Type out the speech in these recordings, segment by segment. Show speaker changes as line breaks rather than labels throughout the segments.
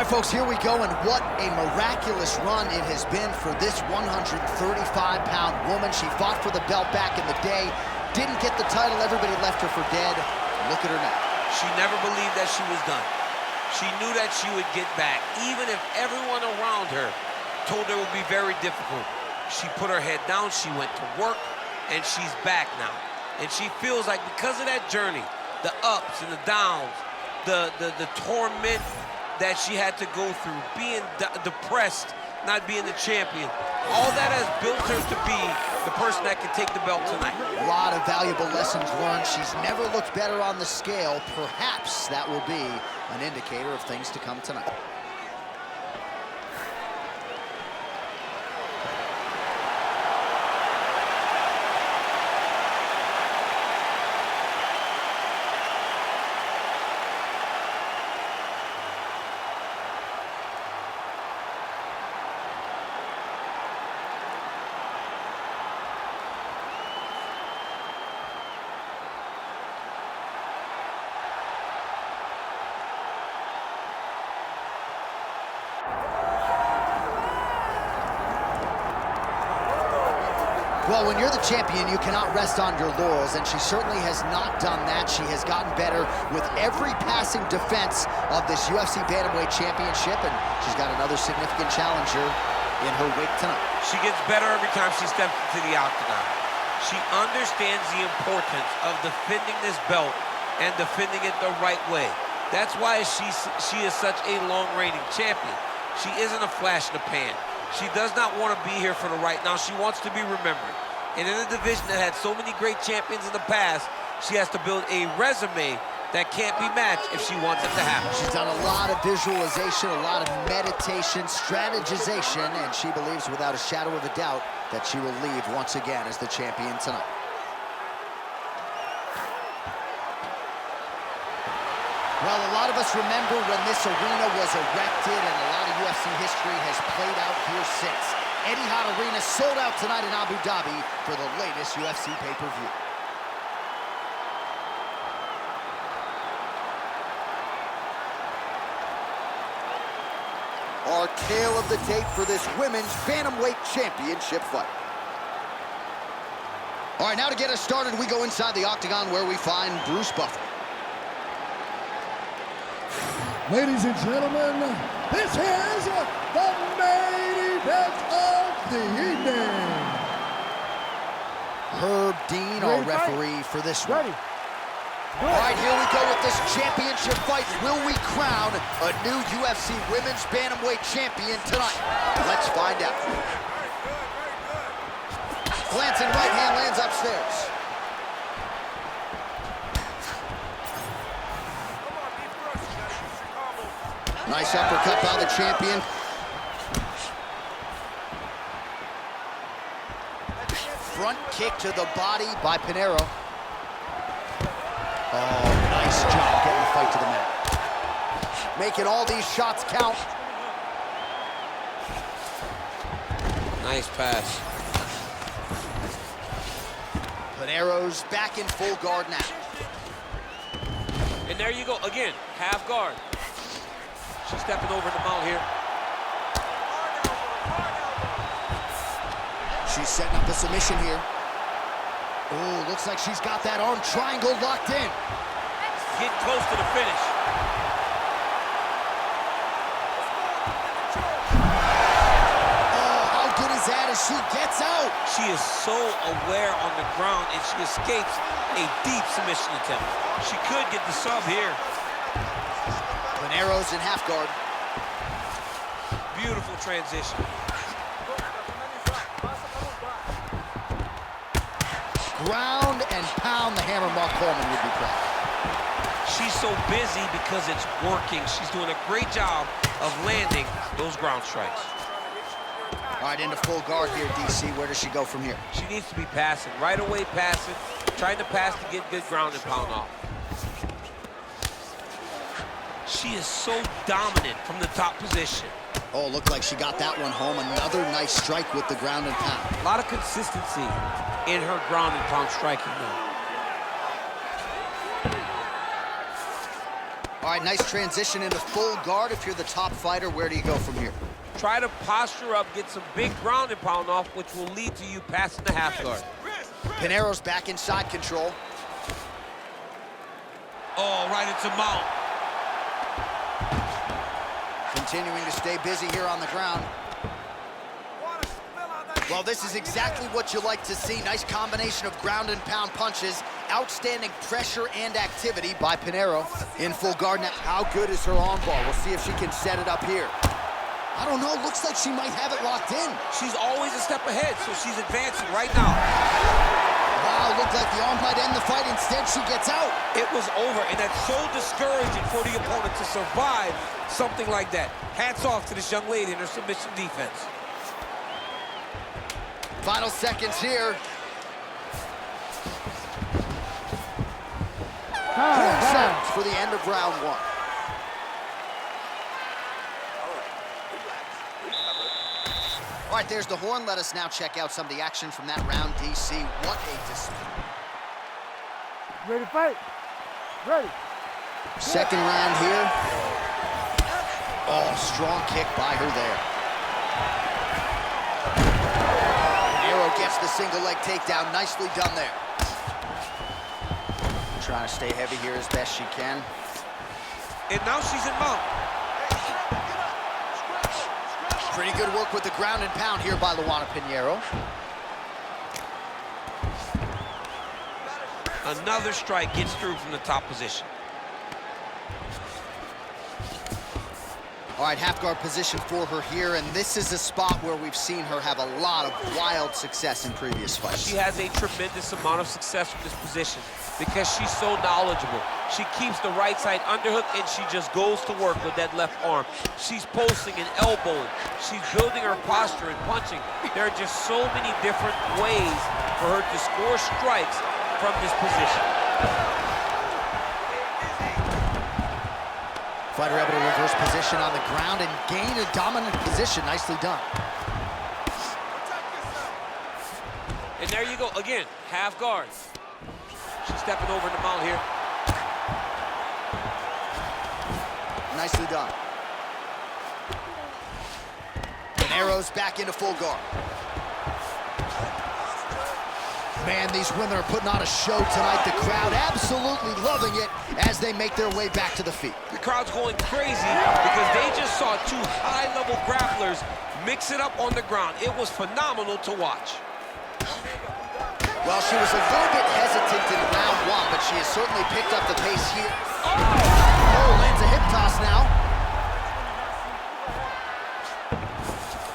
All right, folks, here we go, and what a miraculous run it has been for this 135-pound woman. She fought for the belt back in the day, didn't get the title, everybody left her for dead. Look at her now.
She never believed that she was done. She knew that she would get back, even if everyone around her told her it would be very difficult. She put her head down, she went to work, and she's back now. And she feels like because of that journey, the ups and the downs, the torment that she had to go through, being depressed, not being the champion, all that has built her to be the person that can take the belt tonight.
A lot of valuable lessons learned. She's never looked better on the scale. Perhaps that will be an indicator of things to come tonight. Well, when you're the champion, you cannot rest on your laurels, and she certainly has not done that. She has gotten better with every passing defense of this UFC Bantamweight Championship, and she's got another significant challenger in her wake tonight.
She gets better every time she steps into the octagon. She understands the importance of defending this belt and defending it the right way. That's why she is such a long-reigning champion. She isn't a flash in the pan. She does not want to be here for the right now. She wants to be remembered. And in a division that had so many great champions in the past, she has to build a resume that can't be matched if she wants it to happen.
She's done a lot of visualization, a lot of meditation, strategization, and she believes without a shadow of a doubt that she will leave once again as the champion tonight. Well, a lot of us remember when this arena was erected, and a lot of UFC history has played out here since. Etihad Arena sold out tonight in Abu Dhabi for the latest UFC pay-per-view. Our tale of the tape for this women's Bantamweight Championship fight. All right, now to get us started, we go inside the octagon where we find Bruce Buffer.
Ladies and gentlemen, this is the main event of the evening.
Herb Dean, our referee for this one. All right, here we go with this championship fight. Will we crown a new UFC Women's Bantamweight Champion tonight? Let's find out. Glancing right hand lands upstairs. Nice uppercut by the champion. Front kick to the body by PINHEIRO. Oh, nice job getting the fight to the mat. Making all these shots count.
Nice pass.
PINHEIRO's back in full guard now.
And there you go, again, half guard. She's stepping over the mount here.
She's setting up a submission here. Oh, looks like she's got that arm triangle locked in.
Getting close to the finish.
Oh, how good is that as she gets out?
She is so aware on the ground, and she escapes a deep submission attempt. She could get the sub here.
PINHEIRO's in half guard.
Beautiful transition.
Ground and pound, the hammer Mark Coleman would be proud.
She's so busy because it's working. She's doing a great job of landing those ground strikes.
All right, into full guard here, DC. Where does she go from here?
She needs to be passing. Right away passing. Trying to pass to get good ground and pound off. She is so dominant from the top position.
Oh, looked like she got that one home. Another nice strike with the ground and pound.
A lot of consistency in her ground and pound striking now.
All right, nice transition into full guard. If you're the top fighter, where do you go from here?
Try to posture up, get some big ground and pound off, which will lead to you passing the half guard.
Pinheiro's back inside control.
Oh, right into mount.
Continuing to stay busy here on the ground. Well, this is exactly what you like to see. Nice combination of ground and pound punches. Outstanding pressure and activity by Pinheiro. In full guard now. How good is her armbar? We'll see if she can set it up here. I don't know, looks like she might have it locked in.
She's always a step ahead, so she's advancing right now.
Wow, looked like the arm might end the fight. Instead, she gets out.
It was over, and that's so discouraging for the opponent to survive something like that. Hats off to this young lady and her submission defense.
Final seconds here. 10 seconds for the end of round one. All right, there's the horn. Let us now check out some of the action from that round, DC. What a display.
Ready to fight? Ready.
Second round here. Oh, strong kick by her there. Pinheiro gets the single leg takedown. Nicely done there. Trying to stay heavy here as best she can.
And now she's in mount.
Pretty good work with the ground and pound here by Luana Pinheiro.
Another strike gets through from the top position.
All right, half guard position for her here, and this is a spot where we've seen her have a lot of wild success in previous fights.
She has a tremendous amount of success from this position because she's so knowledgeable. She keeps the right side underhook, and she just goes to work with that left arm. She's posting and elbowing. She's building her posture and punching. There are just so many different ways for her to score strikes from this position.
Fighter able to reverse position on the ground and gain a dominant position. Nicely done.
And there you go, again, half guard. She's stepping over the mount here.
Nicely done. Pinheiro's back into full guard. Man, these women are putting on a show tonight. The crowd absolutely loving it as they make their way back to the feet.
The crowd's going crazy because they just saw two high-level grapplers mix it up on the ground. It was phenomenal to watch.
Well, she was a little bit hesitant in round one, but she has certainly picked up the pace here. Oh, lands a hip toss now.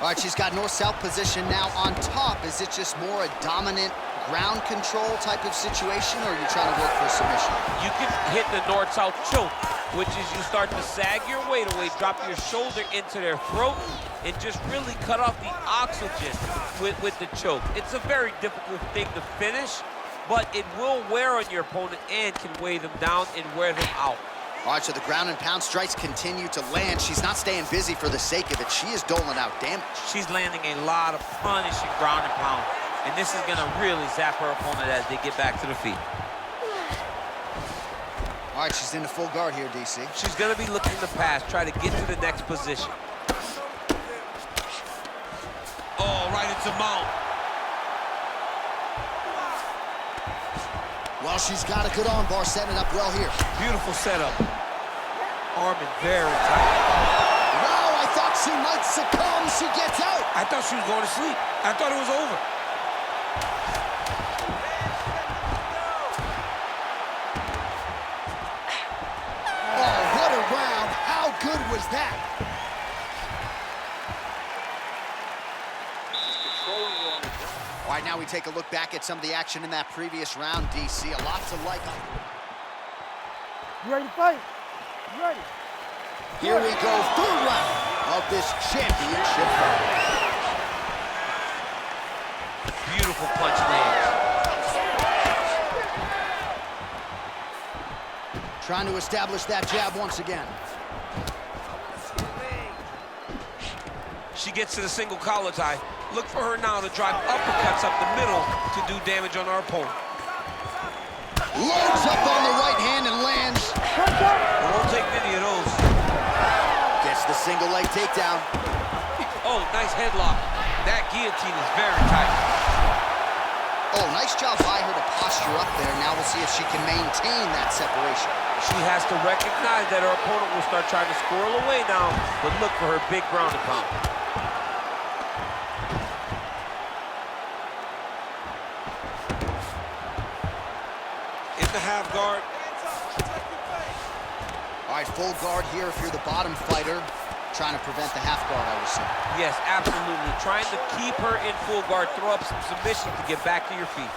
All right, she's got north-south position now on top. Is it just more a dominant ground control type of situation, or are you trying to work for a submission?
You can hit the north-south choke, which is you start to sag your weight away, drop your shoulder into their throat, and just really cut off the oxygen with the choke. It's a very difficult thing to finish, but it will wear on your opponent and can weigh them down and wear them out.
All right, so the ground and pound strikes continue to land. She's not staying busy for the sake of it. She is doling out damage.
She's landing a lot of punishing ground and pound, and this is gonna really zap her opponent as they get back to the feet.
All right, she's into full guard here, DC.
She's gonna be looking to pass, try to get to the next position. Oh, right into mount.
Well, she's got a good arm bar, setting it up well here.
Beautiful setup. Arm in very tight.
Wow, I thought she might succumb. She gets out.
I thought she was going to sleep. I thought it was over.
Oh, what a round. How good was that? All right, now we take a look back at some of the action in that previous round, DC. A lot to like on.
You ready to fight? You ready?
Here we go, third round of this championship fight.
Beautiful punch lands.
Trying to establish that jab once again.
She gets to the single collar tie. Look for her now to drive uppercuts up the middle to do damage on our opponent.
Loads up on the right hand and lands.
It won't take many of those.
Gets the single leg takedown.
Oh, nice headlock. That guillotine is very tight.
Oh, nice job by her to posture up there. Now we'll see if she can maintain that separation.
She has to recognize that her opponent will start trying to squirrel away now, but look for her big ground and pound. In the half guard.
All right, full guard here if you're the bottom fighter. Trying to prevent the half guard, I would say.
Yes, absolutely. Trying to keep her in full guard, throw up some submission to get back to your feet.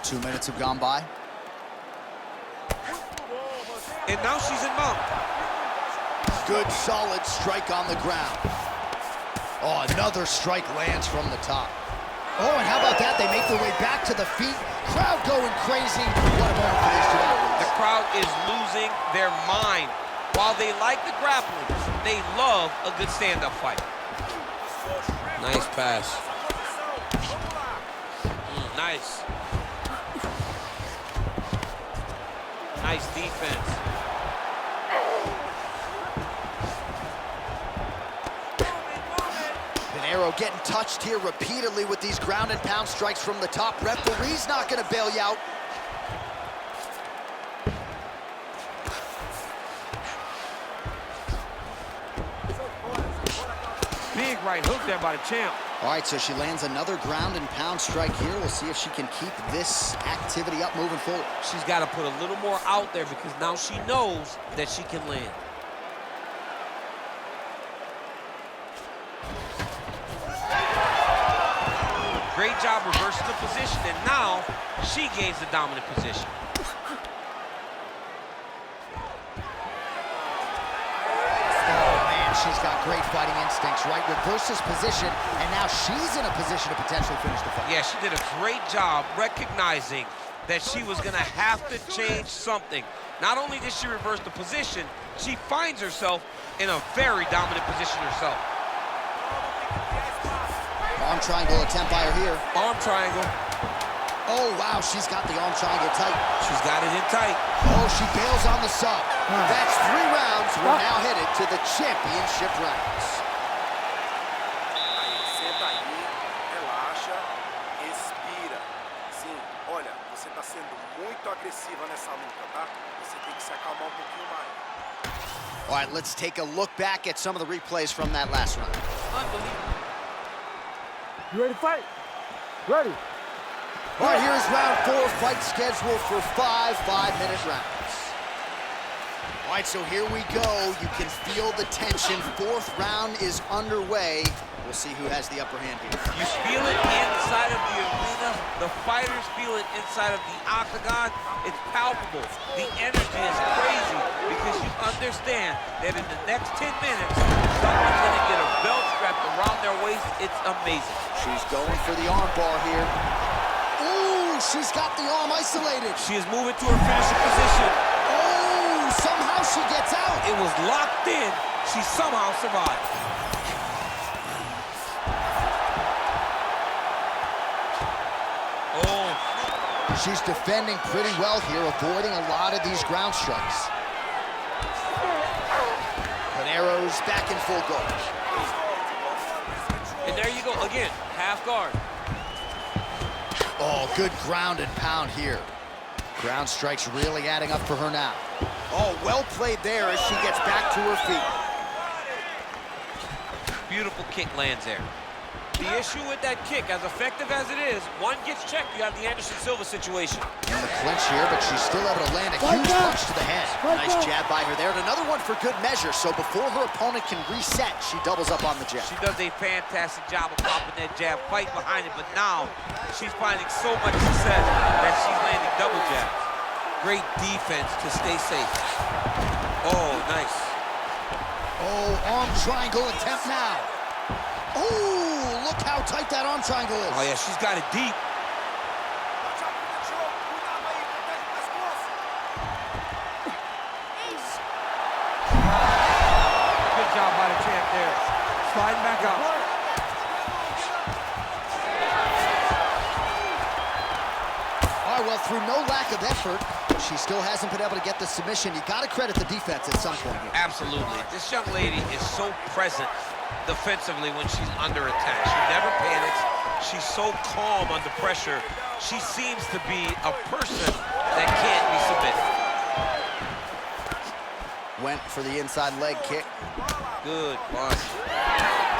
2 minutes have gone by.
And now she's in mount.
Good, solid strike on the ground. Oh, another strike lands from the top. Oh, and how about that? They make their way back to the feet. Crowd going crazy. What a moment for these two athletes.
The crowd is losing their mind. While they like the grappling, they love a good stand-up fight. Nice pass. Nice. Nice defense.
PINHEIRO getting touched here repeatedly with these ground and pound strikes from the top. Referee's not going to bail you out.
Big right hook there by the champ.
All right, so she lands another ground and pound strike here. We'll see if she can keep this activity up moving forward.
She's got to put a little more out there because now she knows that she can land. Great job reversing the position, and now she gains the dominant position.
She's got great fighting instincts, right? Reverses position, and now she's in a position to potentially finish the fight.
Yeah, she did a great job recognizing that she was going to have to change something. Not only did she reverse the position, she finds herself in a very dominant position herself.
Arm triangle attempt by her here.
Arm triangle.
Oh, wow, she's got the arm triangle tight.
She's got it in tight.
Oh, she bails on the sub. That's 3 rounds. We're now headed to the championship rounds.
Aí, senta aí, relaxa, respira. Sim, olha, você tá sendo muito agressiva nessa luta, tá? Você tem que se acalmar um pouquinho mais.
All right, let's take a look back at some of the replays from that last round.
Unbelievable.
You ready to fight? Ready.
All right, here's round 4, fight scheduled for 5 5-minute rounds. All right, so here we go. You can feel the tension. 4th round is underway. We'll see who has the upper hand here.
You feel it inside of the arena. The fighters feel it inside of the octagon. It's palpable. The energy is crazy because you understand that in the next 10 minutes, someone's going to get a belt strapped around their waist. It's amazing.
She's going for the arm bar here. Ooh, she's got the arm isolated.
She is moving to her finishing position.
Oh, somehow she gets out.
It was locked in. She somehow survived. Oh.
She's defending pretty well here, avoiding a lot of these ground strikes. PINHEIRO's back in full guard.
And there you go, again, half guard.
Oh, good ground and pound here. Ground strikes really adding up for her now. Oh, well played there as she gets back to her feet.
Beautiful kick lands there. The issue with that kick, as effective as it is, one gets checked, you have the Anderson Silva situation.
In the clinch here, but she's still able to land a huge punch to the head. Nice jab by her there, and another one for good measure. So before her opponent can reset, she doubles up on the jab.
She does a fantastic job of popping that jab, fight behind it, but now she's finding so much success that she's landing double jabs. Great defense to stay safe. Oh, nice.
Oh, arm triangle attempt now. Oh, look how tight that arm triangle is.
Oh, yeah, she's got it deep. Good job by the champ there. Sliding back up.
All right, well, through no lack of effort, She still hasn't been able to get the submission. You got to credit the defense at some point here.
Absolutely. This young lady is so present defensively when she's under attack. She never panics. She's so calm under pressure. She seems to be a person that can't be submitted.
Went for the inside leg kick.
Good punch.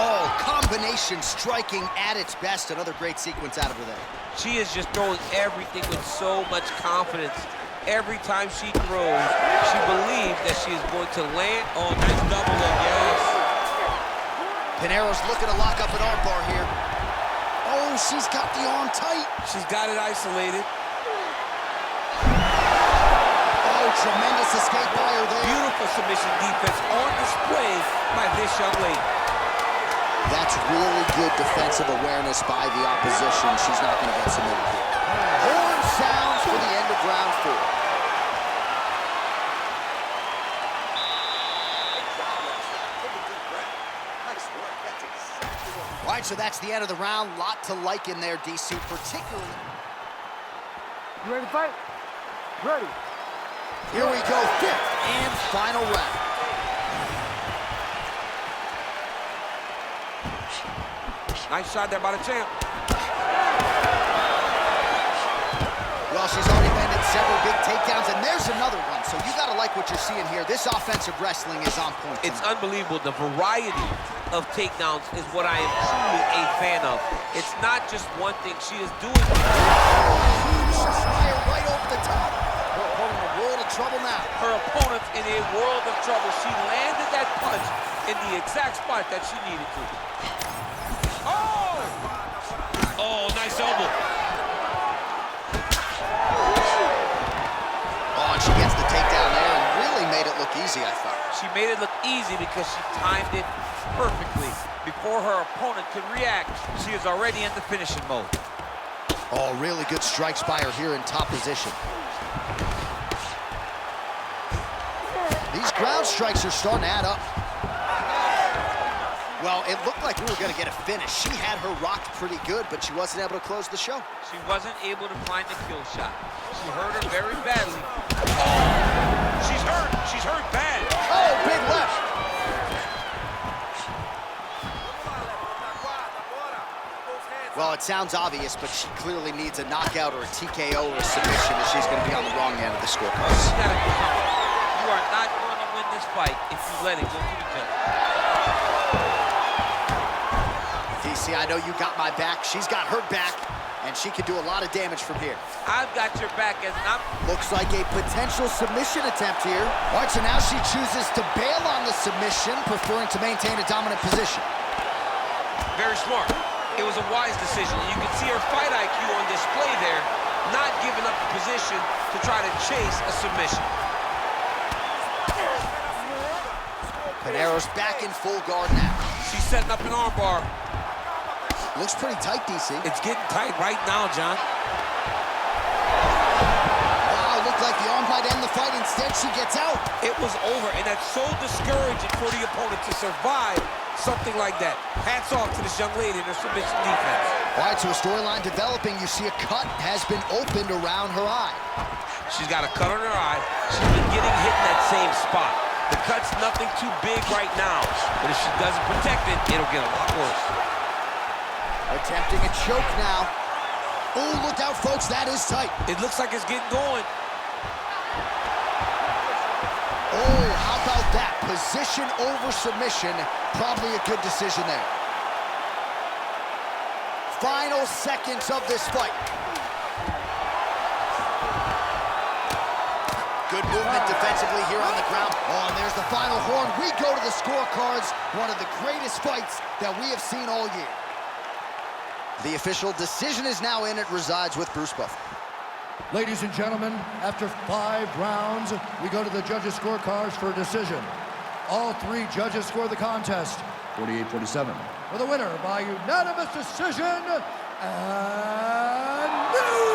Oh, combination striking at its best. Another great sequence out of her there.
She is just throwing everything with so much confidence. Every time she throws, she believes that she is going to land. Oh, nice double leg, yes.
Pinheiro's looking to lock up an arm bar here. Oh, she's got the arm tight.
She's got it isolated.
Oh, tremendous escape by her there.
Beautiful submission defense on display by this young lady.
That's really good defensive awareness by the opposition. She's not going to get submitted here. Horn sounds for the end of round 4. All right, so that's the end of the round. Lot to like in there, DC, particularly.
You ready to fight? Ready.
Here we go, 5th and final round.
Nice shot there by the champ.
Well, she's already landed several big takedowns, and there's another one. So you gotta like what you're seeing here. This offensive wrestling is on point.
It's unbelievable. The variety of takedowns is what I am truly a fan of. It's not just one thing. She is doing it.
Fire right over the top. Her opponent in a world of trouble now.
Her opponent in a world of trouble. She landed that punch in the exact spot that she needed to. Oh! Oh, nice elbow.
Oh, and she gets the takedown there and really made it look easy, I thought.
She made it look easy because she timed it perfectly. Before her opponent could react, she is already in the finishing mode.
Oh, really good strikes by her here in top position. These ground strikes are starting to add up. Well, it looked like we were going to get a finish. She had her rocked pretty good, but she wasn't able to close the show.
She wasn't able to find the kill shot. She hurt her very badly. Oh! She's hurt. She's hurt bad.
Oh, big left. Well, it sounds obvious, but she clearly needs a knockout or a TKO or a submission if she's going to be on the wrong end of the scorecard.
You gotta be humble. You are not going to win this fight if you let it go to the judge.
DC, I know you got my back. She's got her back, and she can do a lot of damage from here.
I've got your back as an
Looks like a potential submission attempt here. All right, so now she chooses to bail on the submission, preferring to maintain a dominant position.
Very smart. It was a wise decision. You can see her fight IQ on display there, not giving up the position to try to chase a submission.
Pinheiro's back in full guard now.
She's setting up an armbar.
Looks pretty tight, DC.
It's getting tight right now, John.
Wow, looked like the arm might end the fight. Instead, she gets out.
It was over, and that's so discouraging for the opponent to survive something like that. Hats off to this young lady and her submission defense.
All right, so a storyline developing. You see a cut has been opened around her eye.
She's got a cut on her eye. She's been getting hit in that same spot. The cut's nothing too big right now, but if she doesn't protect it, it'll get a lot worse.
Attempting a choke now. Oh, look out, folks. That is tight.
It looks like it's getting going.
Oh, how about that? Position over submission. Probably a good decision there. Final seconds of this fight. Good movement defensively here on the ground. Oh, and there's the final horn. We go to the scorecards. One of the greatest fights that we have seen all year. The official decision is now in. It resides with Bruce Buffer.
Ladies and gentlemen, after 5 rounds, we go to the judges' scorecards for a decision. All 3 judges score the contest 48-47. For the winner by unanimous decision, and new